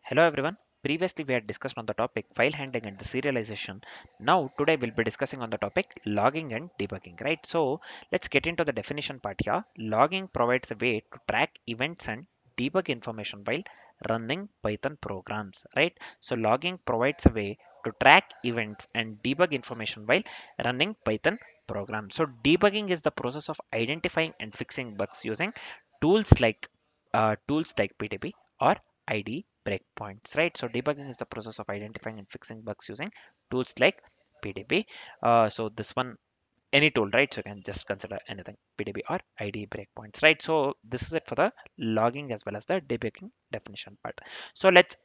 Hello everyone. Previously we had discussed on the topic file handling and the serialization. Now today we'll be discussing on the topic logging and debugging, right? So let's get into the definition part here. Logging provides a way to track events and debug information while running Python programs, right? So logging provides a way to track events and debug information while running Python programs. So debugging is the process of identifying and fixing bugs using tools like PDB or ID breakpoints, right? So debugging is the process of identifying and fixing bugs using tools like PDB. So this one, any tool, right? So you can just consider anything, PDB or ID breakpoints, right? So this is it for the logging as well as the debugging definition part. So let's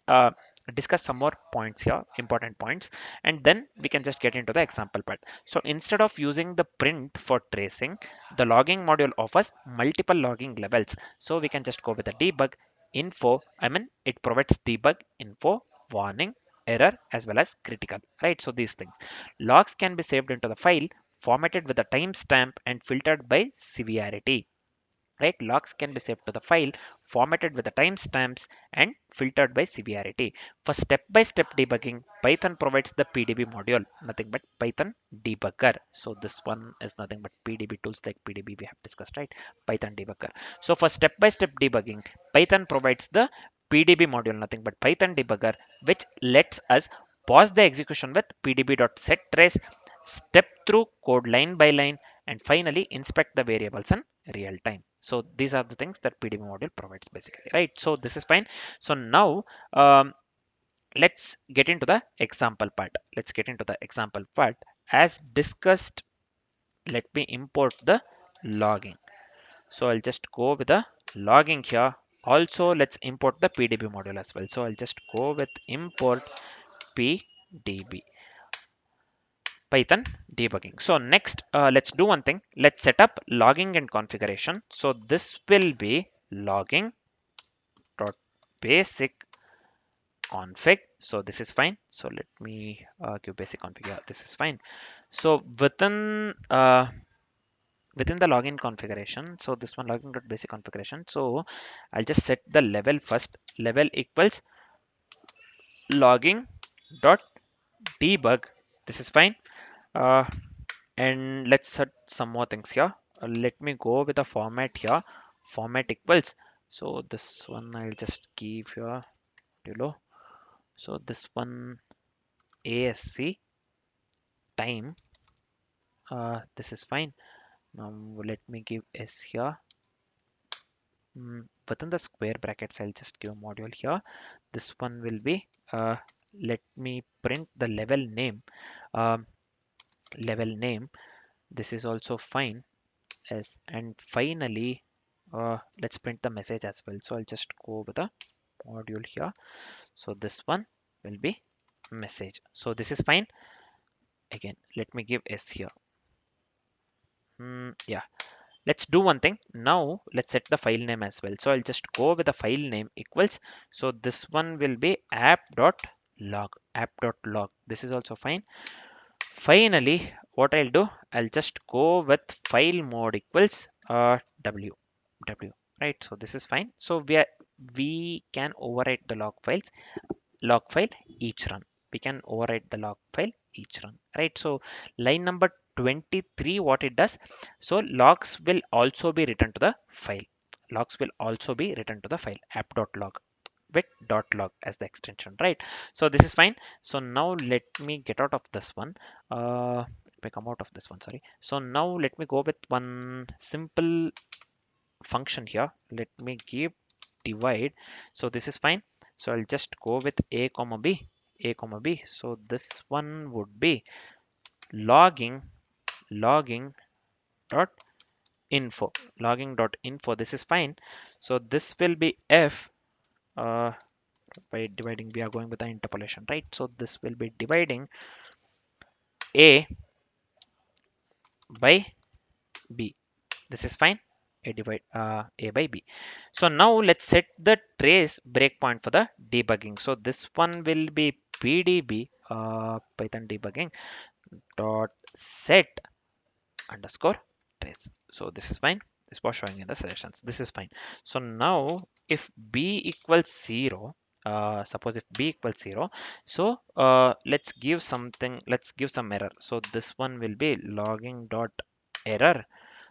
discuss some more points here, important points, and then we can just get into the example part. So instead of using the print for tracing, the logging module offers multiple logging levels. So we can just go with the debug info. I mean, it provides debug info, warning, error, as well as critical, right? So these things, logs can be saved into the file, formatted with a timestamp and filtered by severity, right? Logs can be saved to the file, formatted with the timestamps and filtered by severity. For step-by-step debugging, Python provides the PDB module, nothing but Python debugger. So this one is nothing but PDB tools like PDB we have discussed, right? Python debugger. So for step-by-step debugging, Python provides the PDB module, nothing but Python debugger, which lets us pause the execution with pdb.setTrace, step through code line by line, and finally inspect the variables in real time. So these are the things that PDB module provides basically, right? So this is fine. So now let's get into the example part. Let's get into the example part. As discussed, let me import the logging. So I'll just go with the logging here. Also, let's import the PDB module as well. So I'll just go with import PDB. Python debugging. So next, let's do one thing. Let's set up logging and configuration. So this will be logging dot basic config. So this is fine. So let me give basic config. Yeah, this is fine. So within the login configuration, so this one logging dot basic configuration. So I'll just set the level first. Level equals logging dot debug. This is fine. Uh, and let's set some more things here. Let me go with the format here. Format equals. So this one I'll just give here below. So this one ASC time. This is fine. Now let me give S here. Within the square brackets, I'll just give a module here. This one will be. Let me print the level name. Um, level name. This is also fine. Yes, and finally, let's print the message as well. So I'll just go with a module here. So this one will be message. So this is fine. Again, let me give S here. Yeah, let's do one thing. Now let's set the file name as well. So I'll just go with the file name equals. So this one will be app.log. This is also fine. Finally, what I'll do, I'll just go with file mode equals w, right? So this is fine. So we can overwrite the log file each run. We can overwrite the log file each run, right? So line number 23, what it does, so logs will also be written to the file. Logs will also be written to the file app.log with .log as the extension, right? So this is fine. So now let me get out of this one. Let me come out of this one, sorry. So now let me go with one simple function here. Let me give divide. So this is fine. So I'll just go with a comma b. So this one would be logging dot info. This is fine. So this will be f. By dividing, we are going with the interpolation, right? So this will be dividing a by b. This is fine. A by b. So now let's set the trace breakpoint for the debugging. So this one will be pdb python debugging dot set underscore trace. So this is fine. This was showing in the suggestions. This is fine. So now if b equals 0, suppose if b equals 0, so let's give something, let's give some error. So this one will be logging dot error.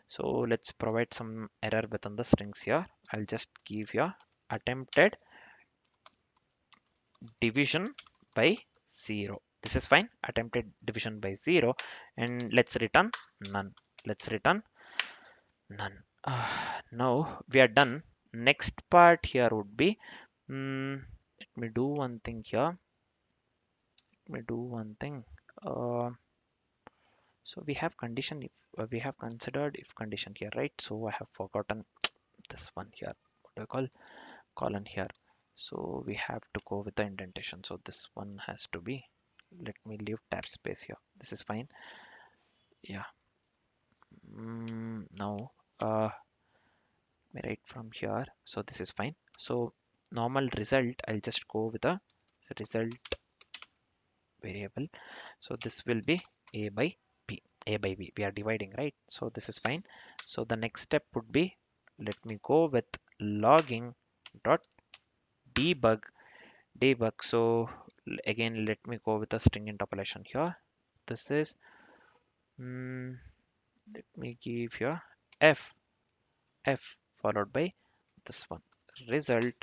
So let's provide some error within the strings here. I'll just give here attempted division by 0. This is fine, attempted division by 0, and let's return none. Let's return none. Now we are done. Next part here would be, let me do one thing here. Let me do one thing. Uh, so we have condition if we have considered if condition here, right? So I have forgotten this one here. What do I call colon here? So we have to go with the indentation. So this one has to be. Let me leave tab space here. This is fine. Yeah. Now me write from here. So this is fine. So normal result. I'll just go with a result variable. So this will be a by b, a by b. We are dividing, right? So this is fine. So the next step would be, let me go with logging dot debug. So again, let me go with a string interpolation here. This is, let me give here f followed by this one result.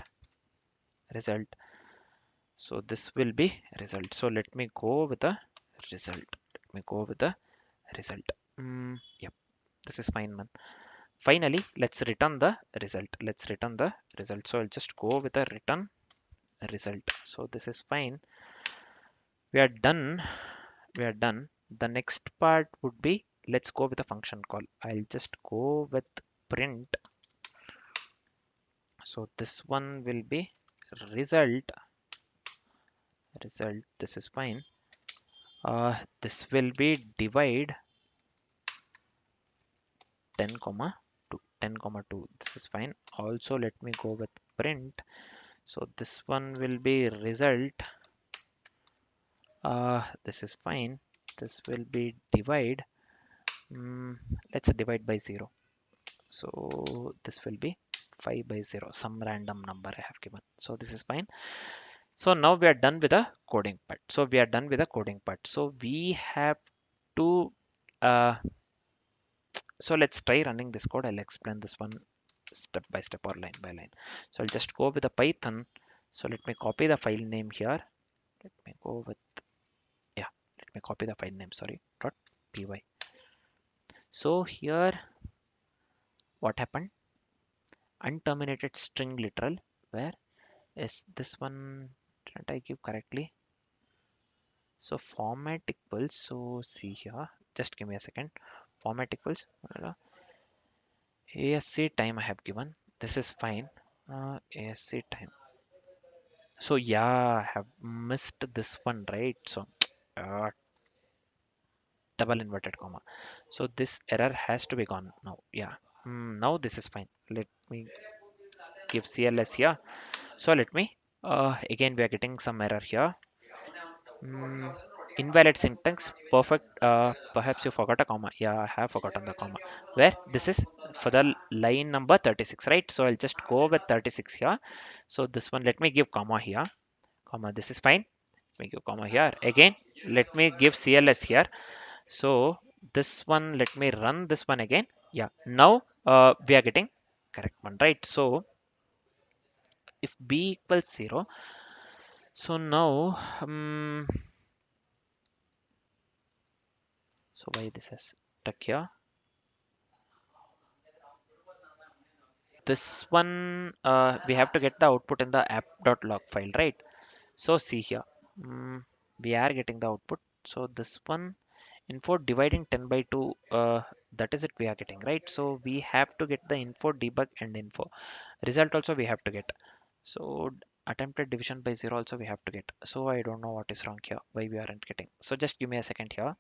So this will be result. So let me go with the result. Let me go with the result. Yep, this is fine, man. Finally, let's return the result. Let's return the result. So I'll just go with a return result. So this is fine. We are done. We are done. The next part would be, let's go with a function call. I'll just go with print. So this one will be result. This is fine. This will be divide 10 comma 2, 10 comma 2. This is fine. Also let me go with print. So this one will be result. This is fine. This will be divide. Let's divide by 0. So this will be 5 by 0, some random number I have given. So this is fine. So now we are done with the coding part. So we have to so let's try running this code. I'll explain this one step by step or line by line. So I'll just go with the Python. So let me copy the file name here. Let me go with, yeah, let me copy the file name, sorry, .py. So here what happened? Unterminated string literal. Where is this one? Didn't I give correctly? So format equals, so see here, just give me a second. Format equals ASC time I have given. This is fine. ASC time. So yeah, I have missed this one, right? So uh, double inverted comma. So this error has to be gone now. Yeah. Now this is fine. Let me give CLS here. So let me again we are getting some error here. Mm, Invalid syntax. Perfect. Perhaps you forgot a comma. Yeah, I have forgotten the comma. Where this is for the line number 36, right? So I'll just go with 36 here. So this one, let me give comma here. Comma. This is fine. Let me give comma here. Again, let me give CLS here. So this one, let me run this one again. Yeah. Now we are getting correct one, right? So if b equals 0, so now so why this is stuck here? This one we have to get the output in the app.log file, right? So see here, we are getting the output. So this one info dividing 10 by 2, that is it we are getting, right? So we have to get the info debug and info result also we have to get. So attempted division by 0 also we have to get. So I don't know what is wrong here, why we aren't getting. So just give me a second here.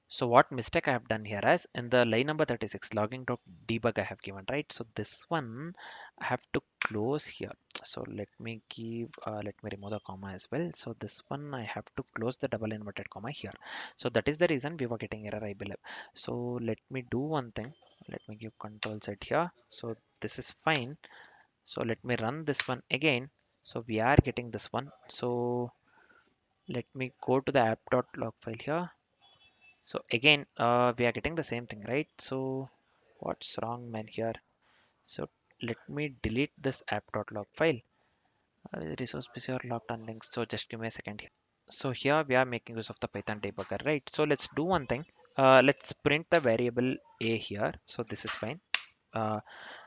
So what mistake I have done here is in the line number 36 logging dot debug I have given, right? So this one I have to close here. So let me give let me remove the comma as well. So this one I have to close the double inverted comma here. So that is the reason we were getting error, I believe. So let me do one thing. Let me give control set here. So this is fine. So let me run this one again. So we are getting this one. So let me go to the app.log file here. So again, we are getting the same thing, right? So what's wrong, man, here? So let me delete this app.log file. Resource busy or locked on links. So just give me a second here. So here we are making use of the Python debugger, right? So let's do one thing. Let's print the variable a here. So this is fine. Uh,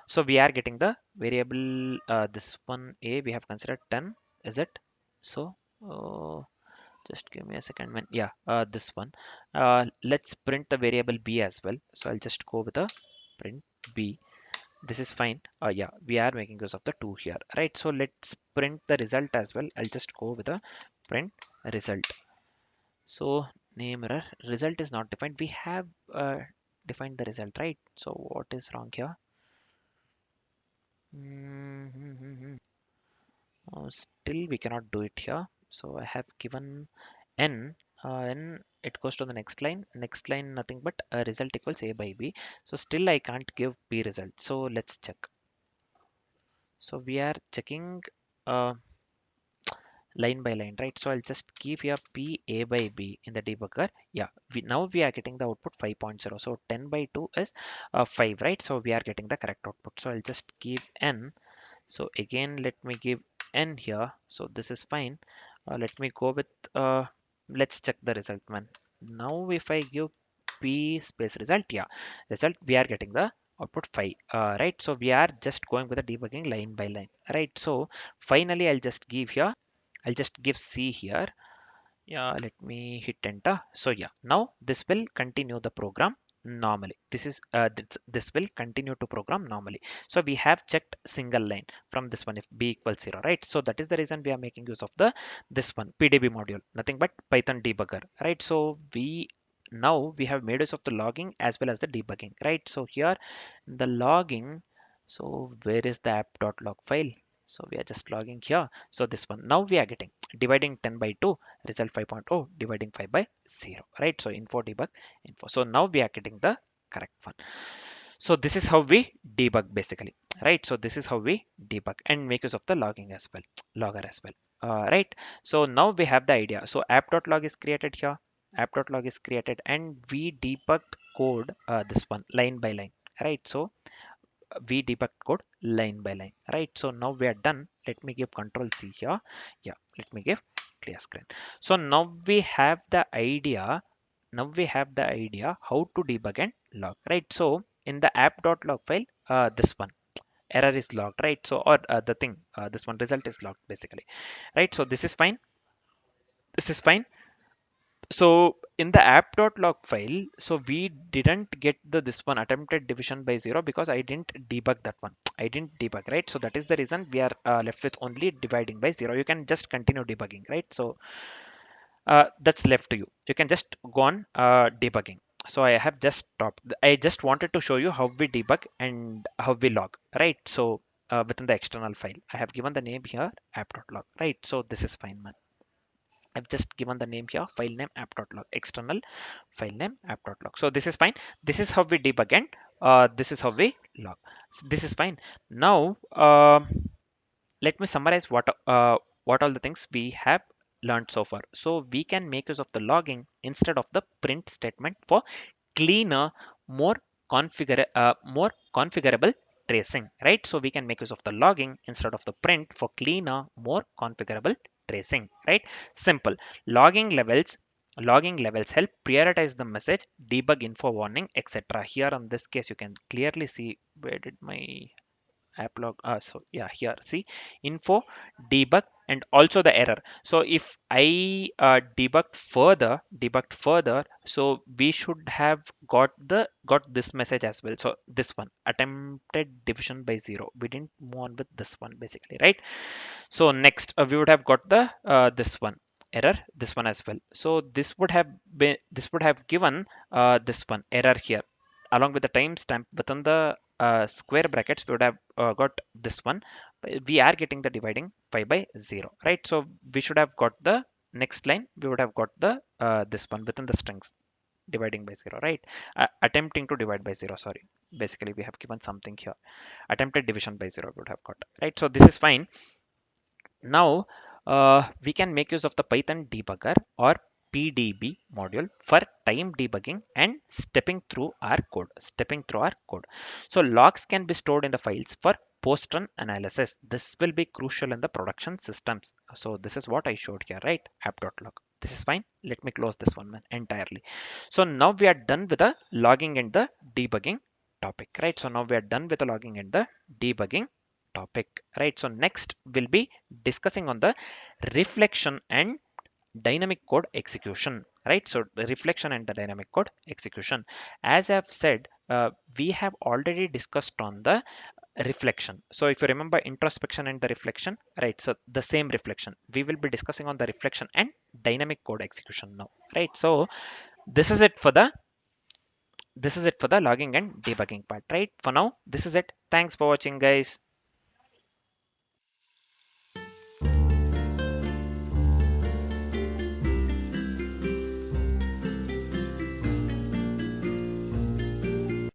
so we are getting the variable this one a we have considered 10, is it? So just give me a second, man. Yeah, this one. Let's print the variable b as well. So I'll just go with a print b. This is fine. Yeah, we are making use of the 2 here, right? So let's print the result as well. I'll just go with a print result. So name error, result is not defined. We have defined the result, right? So what is wrong here? Mm-hmm. Still we cannot do it here. So I have given n. N, it goes to the next line. Next line nothing but result equals a by b. So still I can't give b result. So let's check. So we are checking uh, line by line, right? So I'll just give here p a by b in the debugger. Yeah, now we are getting the output 5.0. So 10 by 2 is 5, right? So we are getting the correct output. So I'll just give n. So again, let me give n here. So this is fine. Let me go with, let's check the result, man. Now if I give p space result, yeah, result, we are getting the output 5, right? So we are just going with the debugging line by line, right? So finally, I'll just give C here. Yeah, let me hit enter. So yeah, now this will continue the program normally. This will continue to program normally. So we have checked single line from this one if b equals 0, right? So that is the reason we are making use of the this one pdb module, nothing but Python debugger, right? So we have made use of the logging as well as the debugging, right? So here the logging. So where is the app.log file? So we are just logging here. So this one, now we are getting dividing 10 by 2, result 5.0, dividing 5 by 0, right? So info debug info. So now we are getting the correct one. So this is how we debug basically, right? So this is how we debug and make use of the logging as well, logger as well, right? So now we have the idea. So app.log is created here, app.log is created, and we debugged code, this one line by line, right? So we debug code line by line, right? So now we are done. Let me give control C here. Yeah, let me give clear screen. So now we have the idea. Now we have the idea how to debug and log, right? So in the app.log file, this one error is logged, right? So or the thing, this one result is logged basically, right? So this is fine. This is fine. So in the app.log file, so we didn't get the this one attempted division by 0 because I didn't debug that one. I didn't debug, right? So that is the reason we are left with only dividing by 0. You can just continue debugging, right? So that's left to you. You can just go on debugging. So I have just stopped. I just wanted to show you how we debug and how we log, right? So within the external file, I have given the name here app.log, right? So this is fine, man. I've just given the name here, file name app.log, external file name app.log. So this is fine. This is how we debug and this is how we log. So this is fine. Now let me summarize what all the things we have learned so far. So we can make use of the logging instead of the print statement for cleaner, more more configurable tracing, right? So we can make use of the logging instead of the print for cleaner, more configurable tracing, right? Simple. Logging levels. Logging levels help prioritize the message, debug info warning, etc. Here on this case, you can clearly see where did my app log, so yeah, here see info, debug, and also the error. So if I debugged further, so we should have got this message as well. So this one attempted division by 0, we didn't move on with this one basically, right? So next, we would have got the this one error, this one as well. So this would have given this one error here along with the timestamp within the square brackets. We would have got this one. We are getting the dividing 5 by 0, right? So we should have got the next line. We would have got the this one within the strings dividing by 0, right? Attempting to divide by 0, sorry, basically we have given something here, attempted division by 0 we would have got, right? So this is fine. Now we can make use of the Python debugger or PDB module for time debugging and stepping through our code. So logs can be stored in the files for post-run analysis. This will be crucial in the production systems. So this is what I showed here, right? App.log. This is fine. Let me close this one entirely. So now we are done with the logging and the debugging topic, right? So now we are done with the logging and the debugging topic, right? So next we'll be discussing on the reflection and dynamic code execution, right? So the reflection and the dynamic code execution, as I've said, we have already discussed on the reflection. So if you remember introspection and the reflection, right? So the same reflection we will be discussing on the reflection and dynamic code execution now, right? So this is it for the logging and debugging part, right? For now this is it. Thanks for watching, guys.